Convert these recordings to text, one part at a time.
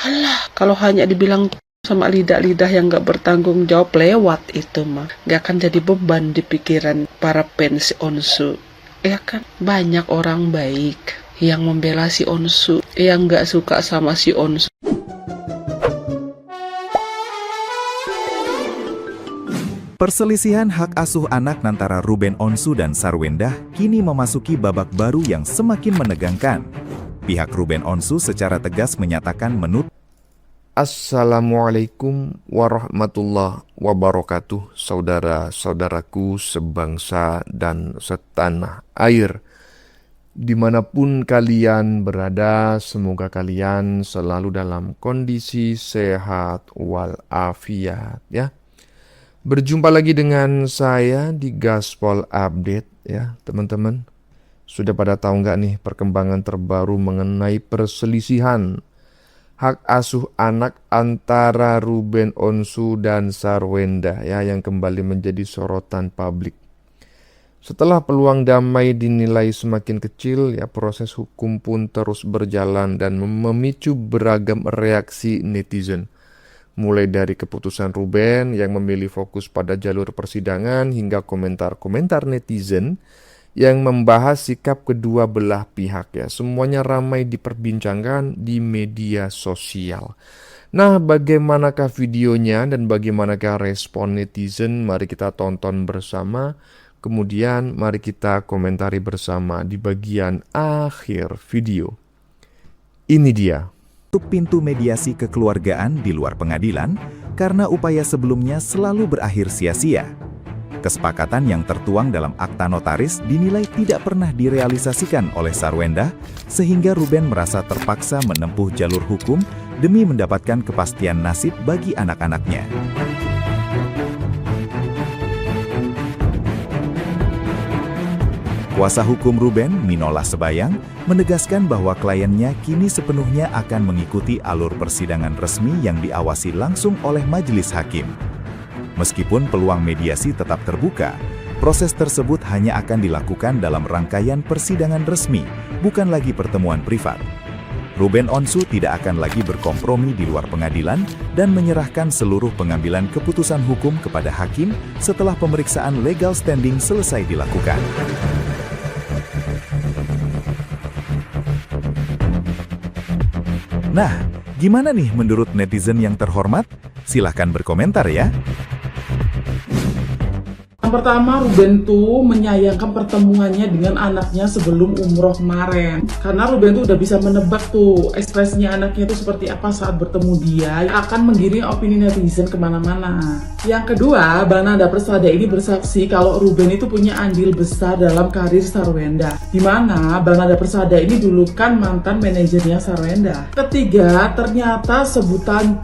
Alah, kalau hanya dibilang sama lidah-lidah yang gak bertanggung jawab lewat itu mah gak akan jadi beban di pikiran para fans si Onsu. Ya kan, banyak orang baik yang membela si Onsu, yang gak suka sama si Onsu. Perselisihan hak asuh anak antara Ruben Onsu dan Sarwendah kini memasuki babak baru yang semakin menegangkan. Pihak Ruben Onsu secara tegas menyatakan Assalamualaikum warahmatullahi wabarakatuh, saudara-saudaraku sebangsa dan setanah air. Dimanapun kalian berada, semoga kalian selalu dalam kondisi sehat walafiat ya. Berjumpa lagi dengan saya di Gaspol Update ya teman-teman. Sudah pada tahu nggak nih perkembangan terbaru mengenai perselisihan hak asuh anak antara Ruben Onsu dan Sarwendah ya, yang kembali menjadi sorotan publik. Setelah peluang damai dinilai semakin kecil ya, proses hukum pun terus berjalan dan memicu beragam reaksi netizen. Mulai dari keputusan Ruben yang memilih fokus pada jalur persidangan hingga komentar-komentar netizen yang membahas sikap kedua belah pihak ya. Semuanya ramai diperbincangkan di media sosial. Nah, bagaimanakah videonya dan bagaimanakah respon netizen? Mari kita tonton bersama. Kemudian mari kita komentari bersama di bagian akhir video. Ini dia. tutup pintu mediasi kekeluargaan di luar pengadilan karena upaya sebelumnya selalu berakhir sia-sia. Kesepakatan yang tertuang dalam akta notaris dinilai tidak pernah direalisasikan oleh Sarwendah, sehingga Ruben merasa terpaksa menempuh jalur hukum demi mendapatkan kepastian nasib bagi anak-anaknya. Kuasa hukum Ruben, Minola Sebayang, menegaskan bahwa kliennya kini sepenuhnya akan mengikuti alur persidangan resmi yang diawasi langsung oleh majelis hakim. Meskipun peluang mediasi tetap terbuka, proses tersebut hanya akan dilakukan dalam rangkaian persidangan resmi, bukan lagi pertemuan privat. Ruben Onsu tidak akan lagi berkompromi di luar pengadilan dan menyerahkan seluruh pengambilan keputusan hukum kepada hakim setelah pemeriksaan legal standing selesai dilakukan. Nah, gimana nih menurut netizen yang terhormat? Silahkan berkomentar ya. Yang pertama, Ruben tuh menyayangkan pertemuannya dengan anaknya sebelum umroh kemarin. Karena Ruben tuh udah bisa menebak tuh ekspresinya anaknya tuh seperti apa saat bertemu dia, yang akan menggiring opini netizen kemana-mana. Yang kedua, Bang Nanda Persada ini bersaksi kalau Ruben itu punya andil besar dalam karir Sarwendah. Dimana Bang Nanda Persada ini dulu kan mantan manajernya Sarwendah. Ketiga, ternyata sebutan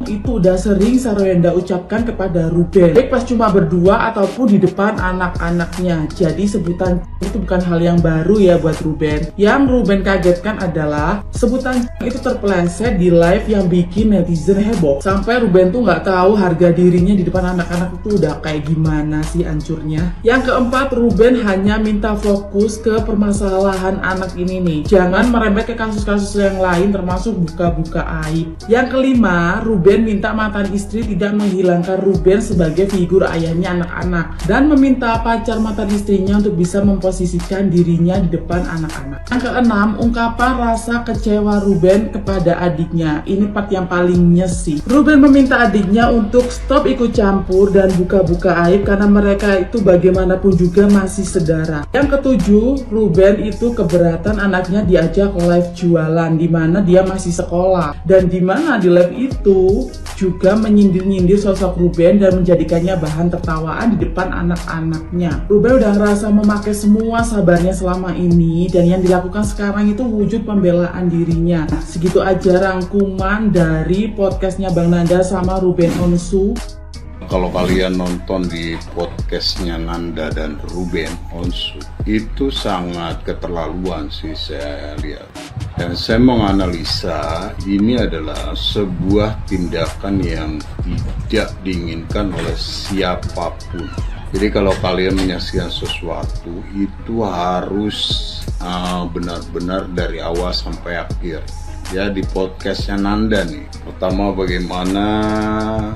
itu udah sering Sarwendah ucapkan kepada Ruben, baik pas cuma berdua ataupun di depan anak-anaknya. Jadi sebutan itu bukan hal yang baru ya buat Ruben. Yang Ruben kagetkan adalah sebutan itu terpeleset di live yang bikin netizen heboh. Sampai Ruben tuh nggak tahu harga dirinya di depan anak-anak itu udah kayak gimana sih hancurnya. Yang keempat, Ruben hanya minta fokus ke permasalahan anak ini nih. Jangan merembet ke kasus-kasus yang lain termasuk buka-buka aib. Yang kelima, Ruben minta mantan istri tidak menghilangkan Ruben sebagai figur ayahnya anak-anak dan meminta pacar mantan istrinya untuk bisa memposisikan dirinya di depan anak-anak. Yang keenam, ungkapan rasa kecewa Ruben kepada adiknya. Ini part yang paling nyes sih. Ruben meminta adiknya untuk stop ikut campur dan buka-buka aib karena mereka itu bagaimanapun juga masih saudara. Yang ketujuh, Ruben itu keberatan anaknya diajak live jualan di mana dia masih sekolah dan di mana di live itu juga menyindir-nyindir sosok Ruben dan menjadikannya bahan tertawaan di depan anak-anaknya. Ruben udah ngerasa memakai semua sabarnya selama ini dan yang dilakukan sekarang itu wujud pembelaan dirinya. Nah, segitu aja rangkuman dari podcastnya Bang Nanda sama Ruben Onsu. Kalau kalian nonton di podcastnya Nanda dan Ruben Onsu, itu sangat keterlaluan sih saya lihat. Dan saya menganalisa ini adalah sebuah tindakan yang tidak diinginkan oleh siapapun. Jadi kalau kalian menyaksikan sesuatu itu harus benar-benar dari awal sampai akhir. ya di podcastnya Nanda nih. Pertama, bagaimana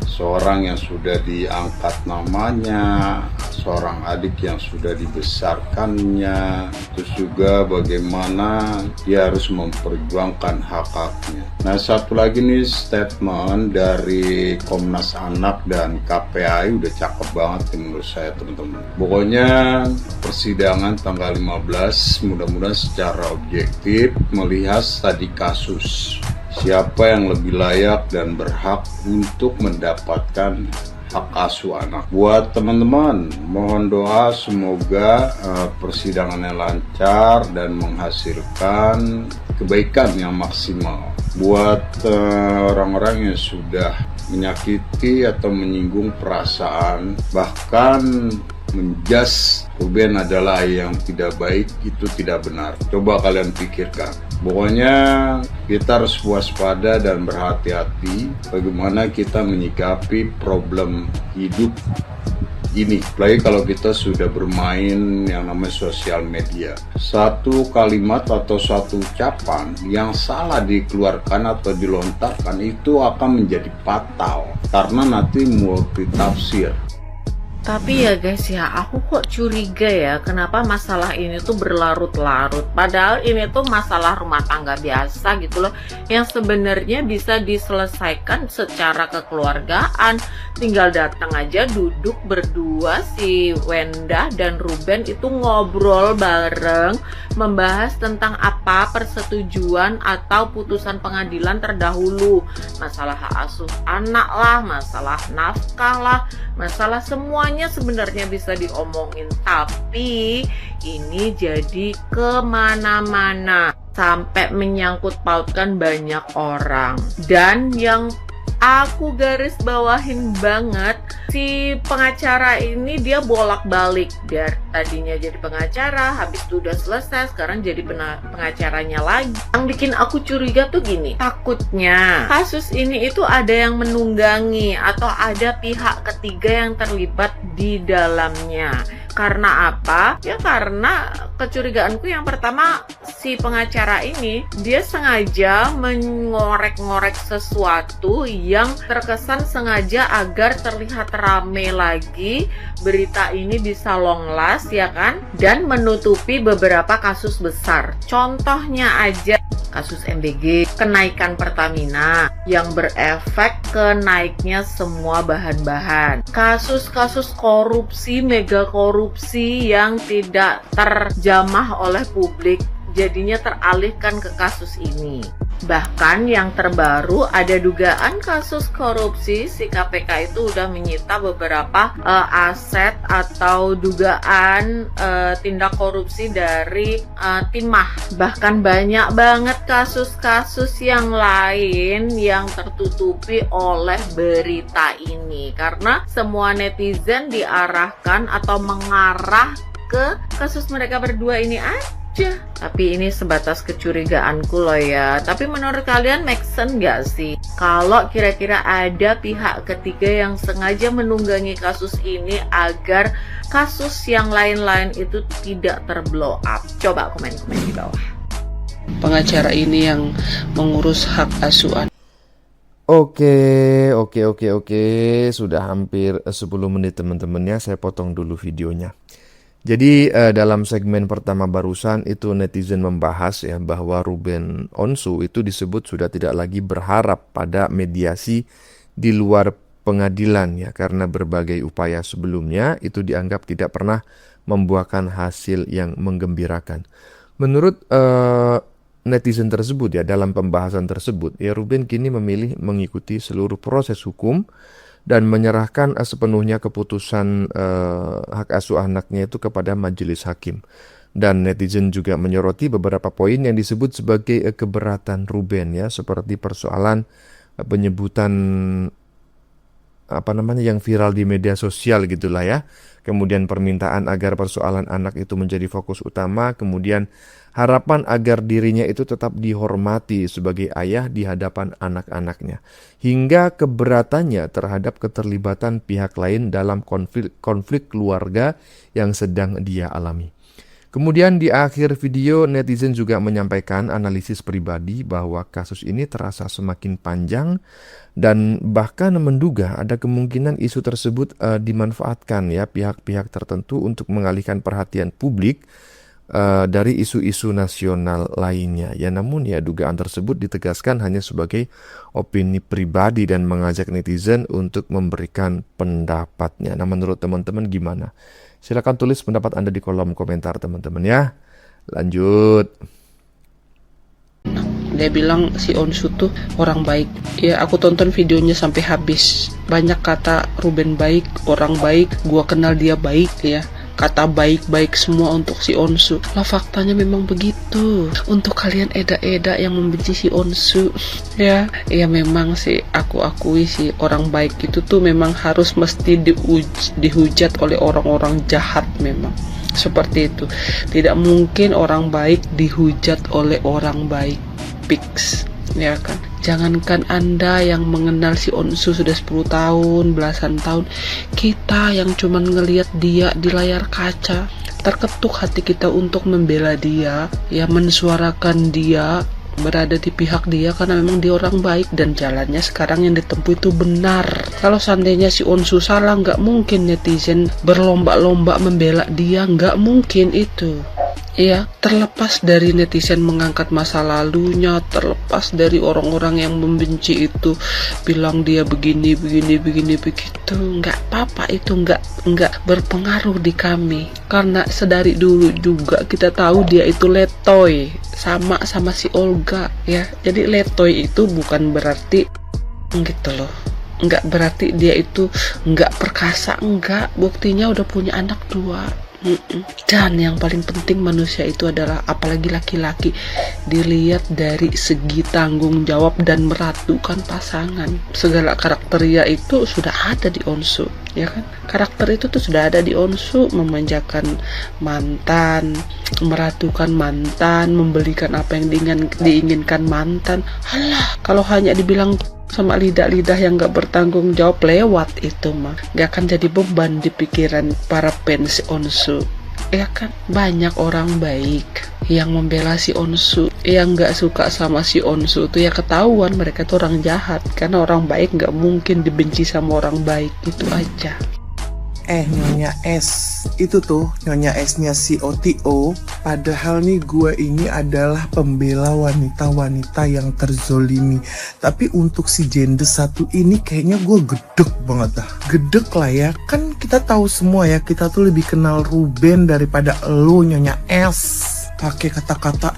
seorang yang sudah diangkat namanya, seorang adik yang sudah dibesarkannya, terus juga bagaimana dia harus memperjuangkan hak-haknya. Nah, satu lagi nih statement dari Komnas Anak dan KPAI udah cakep banget nih menurut saya, teman-teman. Pokoknya persidangan tanggal 15 mudah-mudahan secara objektif melihat tadi kasus siapa yang lebih layak dan berhak untuk mendapatkan hak asuh anak. Buat teman-teman, mohon doa semoga persidangannya lancar dan menghasilkan kebaikan yang maksimal. Buat orang-orang yang sudah menyakiti atau menyinggung perasaan, bahkan menjas Ruben adalah ayah yang tidak baik, itu tidak benar. Coba kalian pikirkan. Pokoknya kita harus waspada dan berhati-hati bagaimana kita menyikapi problem hidup ini. Apalagi kalau kita sudah bermain yang namanya sosial media. Satu kalimat atau satu ucapan yang salah dikeluarkan atau dilontarkan itu akan menjadi fatal karena nanti multitafsir. Tapi ya guys ya, aku kok curiga ya kenapa masalah ini tuh berlarut-larut. Padahal ini tuh masalah rumah tangga biasa gitu loh, yang sebenarnya bisa diselesaikan secara kekeluargaan. Tinggal datang aja duduk berdua, si Wenda dan Ruben itu ngobrol bareng, membahas tentang apa persetujuan atau putusan pengadilan terdahulu. Masalah hak asuh anak lah, masalah nafkah lah, masalah semuanya sebenarnya bisa diomongin, tapi ini jadi kemana-mana sampai menyangkut pautkan banyak orang. Dan yang aku garis bawahin banget, si pengacara ini dia bolak-balik, dari tadinya jadi pengacara, habis itu udah selesai, sekarang jadi pengacaranya lagi. Yang bikin aku curiga tuh gini, takutnya kasus ini itu ada yang menunggangi atau ada pihak ketiga yang terlibat di dalamnya. Karena apa? Ya karena kecurigaanku yang pertama, si pengacara ini dia sengaja mengorek-ngorek sesuatu yang terkesan sengaja agar terlihat rame lagi, berita ini bisa long last ya kan, dan menutupi beberapa kasus besar. Contohnya aja kasus MBG, kenaikan Pertamina yang berefek ke naiknya semua bahan-bahan, kasus-kasus korupsi, mega korupsi yang tidak terjamah oleh publik jadinya teralihkan ke kasus ini. Bahkan yang terbaru ada dugaan kasus korupsi, si KPK itu udah menyita beberapa aset atau dugaan tindak korupsi dari timah. Bahkan banyak banget kasus-kasus yang lain yang tertutupi oleh berita ini karena semua netizen diarahkan atau mengarah ke kasus mereka berdua ini aja. Tapi ini sebatas kecurigaanku loh ya. Tapi menurut kalian make sense gak sih kalau kira-kira ada pihak ketiga yang sengaja menunggangi kasus ini agar kasus yang lain-lain itu tidak terblow up? Coba komen-komen di bawah. Pengacara ini yang mengurus hak asuh anak. Oke. Sudah hampir 10 menit teman-teman ya. Saya potong dulu videonya. Jadi dalam segmen pertama barusan itu netizen membahas ya bahwa Ruben Onsu itu disebut sudah tidak lagi berharap pada mediasi di luar pengadilan ya, karena berbagai upaya sebelumnya itu dianggap tidak pernah membuahkan hasil yang menggembirakan. Menurut netizen tersebut ya, dalam pembahasan tersebut ya, Ruben kini memilih mengikuti seluruh proses hukum dan menyerahkan sepenuhnya keputusan hak asuh anaknya itu kepada majelis hakim. Dan netizen juga menyoroti beberapa poin yang disebut sebagai keberatan Ruben ya, seperti persoalan penyebutan yang viral di media sosial gitulah ya. Kemudian permintaan agar persoalan anak itu menjadi fokus utama, kemudian harapan agar dirinya itu tetap dihormati sebagai ayah di hadapan anak-anaknya, hingga keberatannya terhadap keterlibatan pihak lain dalam konflik keluarga yang sedang dia alami. Kemudian di akhir video, netizen juga menyampaikan analisis pribadi bahwa kasus ini terasa semakin panjang dan bahkan menduga ada kemungkinan isu tersebut dimanfaatkan ya pihak-pihak tertentu untuk mengalihkan perhatian publik dari isu-isu nasional lainnya. Ya, namun ya dugaan tersebut ditegaskan hanya sebagai opini pribadi dan mengajak netizen untuk memberikan pendapatnya. Nah, menurut teman-teman gimana? Silakan tulis pendapat Anda di kolom komentar teman-teman ya. Lanjut. Dia bilang si Onsu tuh orang baik. Ya, aku tonton videonya sampai habis. Banyak kata Ruben baik, orang baik, gua kenal dia baik ya. Kata baik-baik semua untuk si Onsu. Lah faktanya memang begitu. Untuk kalian eda-eda yang membenci si Onsu, ya memang sih aku akui sih orang baik itu tuh memang harus mesti dihujat oleh orang-orang jahat memang. Seperti itu. Tidak mungkin orang baik dihujat oleh orang baik. Fix. Ya kan, jangankan Anda yang mengenal si Onsu sudah 10 tahun, belasan tahun, kita yang cuman ngelihat dia di layar kaca, terketuk hati kita untuk membela dia, ya mensuarakan dia, berada di pihak dia karena memang dia orang baik dan jalannya sekarang yang ditempuh itu benar. Kalau seandainya si Onsu salah, nggak mungkin netizen berlomba-lomba membela dia, nggak mungkin itu. Ya, terlepas dari netizen mengangkat masa lalunya, terlepas dari orang-orang yang membenci itu bilang dia begini begitu, nggak apa-apa itu, nggak berpengaruh di kami karena sedari dulu juga kita tahu dia itu letoy sama si Olga ya. Jadi letoy itu bukan berarti gitu loh, nggak berarti dia itu nggak perkasa, nggak, buktinya udah punya anak 2. Dan yang paling penting manusia itu adalah, apalagi laki-laki, dilihat dari segi tanggung jawab dan meratukan pasangan. Segala karakteria itu sudah ada di Onsu, ya kan? Karakter itu tuh sudah ada di Onsu, memanjakan mantan, meratukan mantan, membelikan apa yang diinginkan mantan. Halah, kalau hanya dibilang sama lidah-lidah yang gak bertanggung jawab, lewat itu mah gak akan jadi beban di pikiran para fans Onsu, ya kan? Banyak orang baik yang membela si Onsu, yang gak suka sama si Onsu tuh ya ketahuan mereka tuh orang jahat, karena orang baik gak mungkin dibenci sama orang baik, itu aja. Nyonya S, itu tuh Nyonya S-nya si OTO. Padahal nih gue ini adalah pembela wanita-wanita yang terzolimi. Tapi untuk si gender satu ini kayaknya gue gedek banget dah. Gedek lah ya, kan kita tahu semua ya, kita tuh lebih kenal Ruben daripada lo Nyonya S. Pakai kata-kata,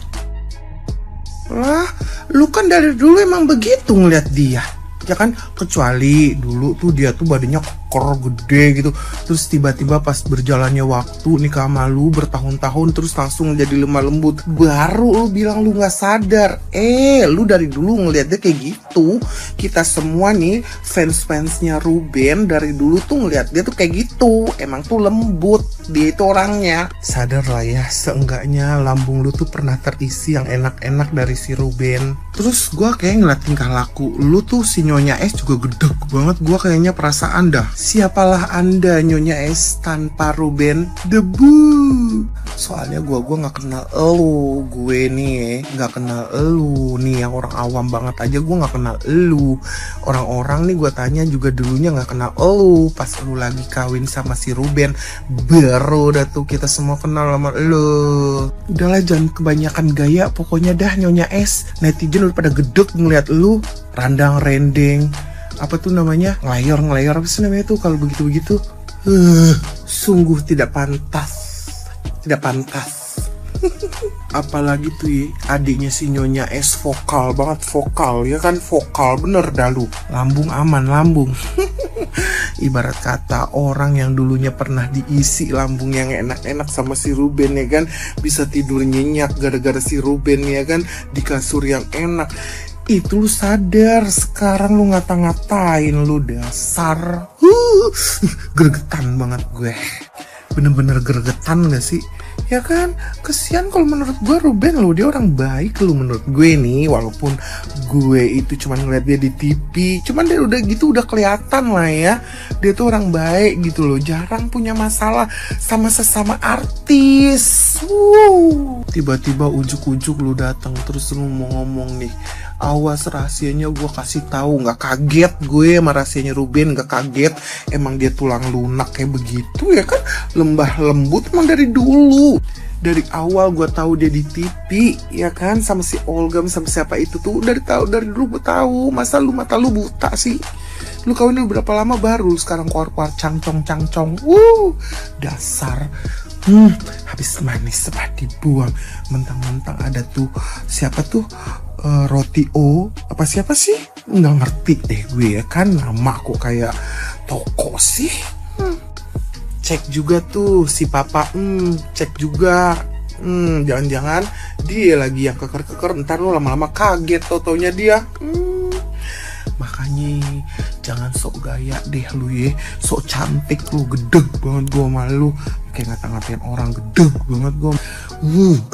lah lu kan dari dulu emang begitu ngeliat dia, ya kan? Kecuali dulu tuh dia tuh badannya koker gede gitu, terus tiba-tiba pas berjalannya waktu nikah sama lu bertahun-tahun terus langsung jadi lemah lembut, baru lu bilang lu nggak sadar. Lu dari dulu ngeliatnya kayak gitu. Kita semua nih fans-fansnya Ruben dari dulu tuh ngeliat dia tuh kayak gitu, emang tuh lembut dia itu orangnya. Sadar lah ya, seenggaknya lambung lu tuh pernah terisi yang enak-enak dari si Ruben. Terus gue kayak ngeliat tingkah laku lu tuh si Nyonya S juga gedek banget. Gue kayaknya perasaan dah, siapalah Anda Nyonya S tanpa Ruben? Debu. Soalnya gue nggak kenal elu, gue nih nggak kenal elu nih, yang orang awam banget aja gue nggak kenal elu. Orang-orang nih gue tanya juga dulunya nggak kenal elu. Pas lu lagi kawin sama si Ruben, baru dah tuh kita semua kenal sama elu. Udahlah, jangan kebanyakan gaya pokoknya dah Nyonya S. Netizen udah pada gedek ngeliat lu randang rendeng, apa tuh namanya, ngelayor apa sih namanya tuh kalau begitu-begitu. Sungguh tidak pantas. Apalagi tuh ya, adiknya si Nyonya S vokal banget, vokal ya kan, vokal bener dah lu. Lambung aman, lambung. Ibarat kata orang yang dulunya pernah diisi lambung yang enak-enak sama si Ruben ya kan, bisa tidur nyenyak gara-gara si Ruben ya kan, di kasur yang enak. Itu lu sadar, sekarang lu ngata-ngatain lu, dasar. Gregetan banget gue. Bener-bener gregetan gak sih? Ya kan, kesian kalau menurut gue Ruben lo, dia orang baik lo menurut gue nih, walaupun gue itu cuma ngeliat dia di TV, cuman dia udah gitu udah kelihatan lah ya, dia tuh orang baik gitu loh, jarang punya masalah sama sesama artis. Tiba-tiba ujuk-ujuk lu datang terus lu mau ngomong nih, awas rahasianya gue kasih tahu. Nggak kaget gue sama rahasianya Ruben, nggak kaget, emang dia tulang lunak kayak begitu ya kan, lembah lembut emang dari dulu. Dari awal gue tahu dia di TV ya kan, sama si Olga sama siapa itu tuh dari dulu gue tahu. Masa lu mata lu buta sih? Lu kawin udah berapa lama baru sekarang keluar cangcong. Dasar habis manis setelah dibuang. Mentang-mentang ada tuh siapa tuh Roti O apa siapa sih, nggak ngerti deh gue ya kan, nama kok kayak toko sih. Cek juga tuh si papa, cek juga. Jangan-jangan dia lagi yang keker-keker, ntar lu lama-lama kaget totonya dia. Makanya jangan sok gaya deh lu ya, sok cantik lu, gedeg banget gua sama lu, kayak ngata-ngatain orang, gedeg banget gua.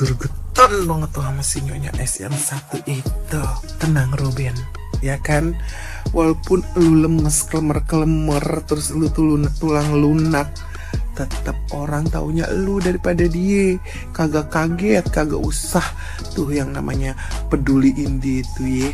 Gergetan banget tuh sama si Nyonya S yang satu itu. Tenang Ruben, ya kan, walaupun lu lemes klemer terus lu tulang lunak, tetap orang taunya lu daripada dia. Kagak kaget, kagak usah tuh yang namanya peduliin dia itu ya.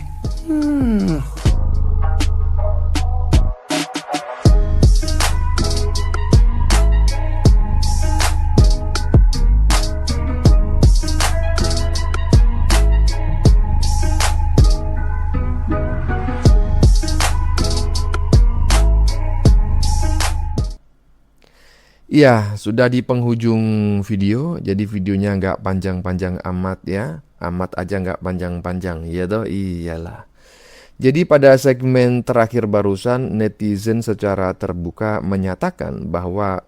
Iya, sudah di penghujung video, jadi videonya nggak panjang-panjang amat ya, amat aja nggak panjang-panjang, ya toh, iyalah. Jadi pada segmen terakhir barusan, netizen secara terbuka menyatakan bahwa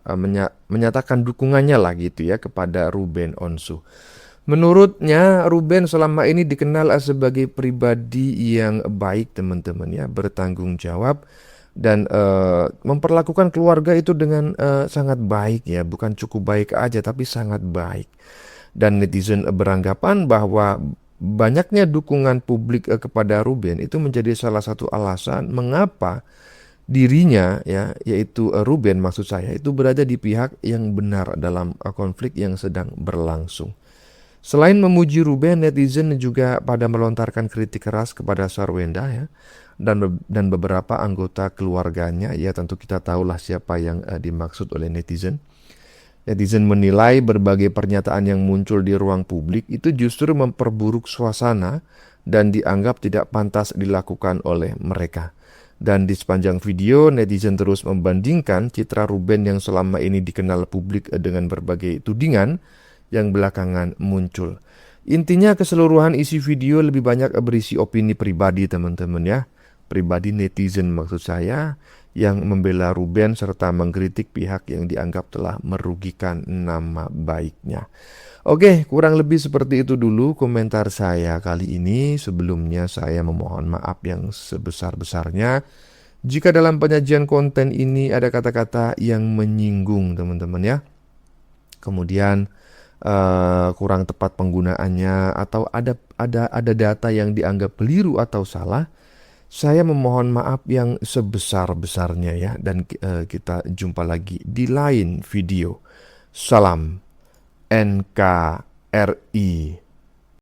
menyatakan dukungannya lah gitu ya kepada Ruben Onsu. Menurutnya Ruben selama ini dikenal sebagai pribadi yang baik teman-teman ya, bertanggung jawab dan memperlakukan keluarga itu dengan sangat baik ya, bukan cukup baik aja tapi sangat baik. Dan netizen beranggapan bahwa banyaknya dukungan publik kepada Ruben itu menjadi salah satu alasan mengapa dirinya ya, yaitu Ruben maksud saya, itu berada di pihak yang benar dalam konflik yang sedang berlangsung. Selain memuji Ruben, netizen juga pada melontarkan kritik keras kepada Sarwenda ya, dan beberapa anggota keluarganya. Ya tentu kita tahulah siapa yang dimaksud oleh netizen. Netizen menilai berbagai pernyataan yang muncul di ruang publik itu justru memperburuk suasana dan dianggap tidak pantas dilakukan oleh mereka. Dan di sepanjang video, netizen terus membandingkan citra Ruben yang selama ini dikenal publik dengan berbagai tudingan yang belakangan muncul. Intinya keseluruhan isi video lebih banyak berisi opini pribadi teman-teman ya. Pribadi netizen maksud saya, yang membela Ruben serta mengkritik pihak yang dianggap telah merugikan nama baiknya. Oke, kurang lebih seperti itu dulu komentar saya kali ini. Sebelumnya saya memohon maaf yang sebesar-besarnya jika dalam penyajian konten ini ada kata-kata yang menyinggung teman-teman ya. Kemudian kurang tepat penggunaannya atau ada data yang dianggap keliru atau salah. Saya memohon maaf yang sebesar-besarnya ya, dan kita jumpa lagi di lain video. Salam NKRI.